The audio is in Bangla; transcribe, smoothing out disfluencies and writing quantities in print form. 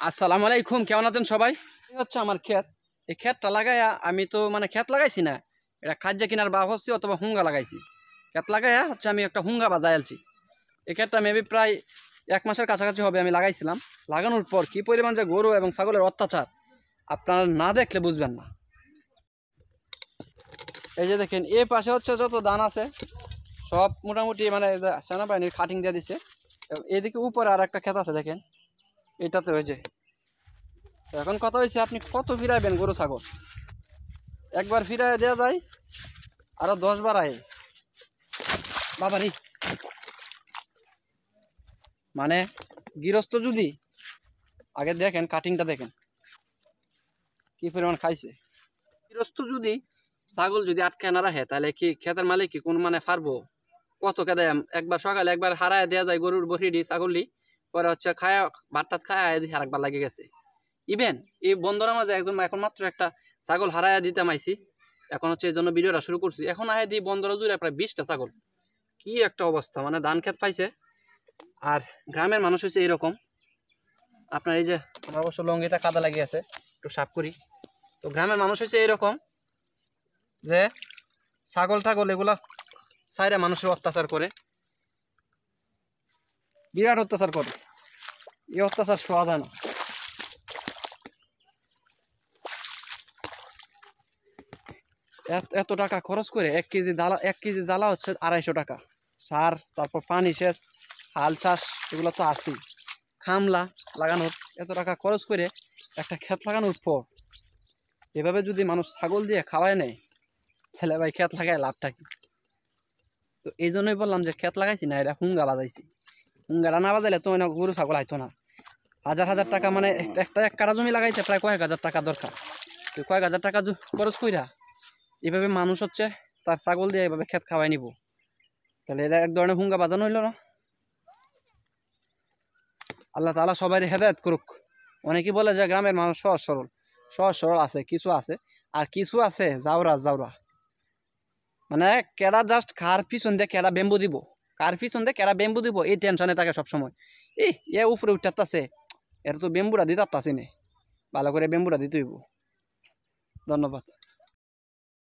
আসসালামু আলাইকুম, কেমন আছেন সবাই? এই হচ্ছে আমার ক্ষেত। এই ক্ষেতটা লাগাইয়া আমি তো মানে ক্ষেত লাগাইছি না, এটা খাদ্য কিনার বা হচ্ছে অথবা হুঙ্গা লাগাইছি। ক্ষেত লাগাইয়া হচ্ছে আমি একটা হুঙ্গা বাজাই আলছি। এই ক্ষেতটা মেবি প্রায় 1 মাসের কাছাকাছি হবে আমি লাগাইছিলাম। লাগানোর পর কি পরিমাণ যে গরু এবং ছাগলের অত্যাচার আপনারা না দেখলে বুঝবেন না। এই যে দেখেন, এই পাশে হচ্ছে যত ধান আছে সব মোটামুটি মানে সেনাবাহিনীর কাটিং দিয়ে দিছে। এবং এদিকে উপরে আর একটা ক্ষেত আছে দেখেন, এটাতে ওই যে। এখন কথা হয়েছে, আপনি কত ফিরাইবেন গরু ছাগল? একবার ফিরাই দেওয়া যায়, আরো 10 বার আয় বাবারি। মানে গৃহস্থ যদি আগে দেখেন, কাটিংটা দেখেন কি পরিমাণ খাইছে। গৃহস্থ যদি ছাগল যদি আটকে না রাখে, তাহলে কি ক্ষেতের মালিক কি কোন মানে পারবো? কত কেদে একবার সকালে একবার হারায় দেওয়া যায় গরুর বহিরি ছাগলই, পরে হচ্ছে খায়া ভাত খায় আর একবার লাগে গেছে। ইভেন এই বন্দরের মাঝে একদম এখন মাত্র একটা ছাগল হারায় দিতে মাইছি, এখন হচ্ছে এই জন্য ভিডিওটা শুরু করছি। এখন আয় দিই বন্দর জুড়ে প্রায় 20টা ছাগল। কি একটা অবস্থা, মানে ধান ক্ষেত পাইছে। আর গ্রামের মানুষ হচ্ছে এরকম। আপনার এই যে আমার অবশ্য লঙ্গিটা কাদা লাগিয়েছে, একটু সাফ করি। তো গ্রামের মানুষ হচ্ছে এরকম যে ছাগল ঠাগল এগুলা সাইরা মানুষের অত্যাচার করে, বিরাট অত্যাচার করে। এই অত্যাচার সহা যায় না। এত টাকা খরচ করে 1 কেজি জ্বালা হচ্ছে 250 টাকা। সার, তারপর পানি সেচ, হাল চাষ, এগুলো তো আছেই। খামলা লাগানোর এত টাকা খরচ করে একটা ক্ষেত লাগানোর পর এভাবে যদি মানুষ ছাগল দিয়ে খাওয়ায় নেয়, তাহলে ভাই ক্ষেত লাগায় লাভটা কি? তো এই জন্যই বললাম যে ক্ষেত লাগাইছি না, এটা হুঙ্গা বাজাইছি। হুঙ্গাটা না বাজাইলে তো গরু ছাগল আইতো না। হাজার হাজার টাকা, মানে একটা 1 কাঠা জমি লাগাইতে প্রায় কয়েক হাজার টাকা দরকার। তো কয়েক হাজার টাকা খরচ কইরা এভাবে মানুষ হচ্ছে তার ছাগল দিয়ে এভাবে ক্ষেত খাওয়াই নিব, তাহলে এটা এক ধরনের হুঙ্গা বাজানো হইল না? আল্লাহ তাআলা সবাই হেদায়েত করুক। অনেকেই বলে যে গ্রামের মানুষ সহজ সরল। সহজ সরল আছে, কিছু আছে, আর কিছু আছে জাউরা জাউরা। মানে কেডা জাস্ট কার পিছন দিয়ে কেডা বেম্বু দিব, কার পিছন দিয়ে কেডা বেম্বু দিব, এই টেনশনে থাকে সবসময়। এ উপরে উঠাচ্ছে, এর তো বেম্বুরা দিতে আসেনি, ভালো করে বেম্বুরা দিতে হইব। ধন্যবাদ।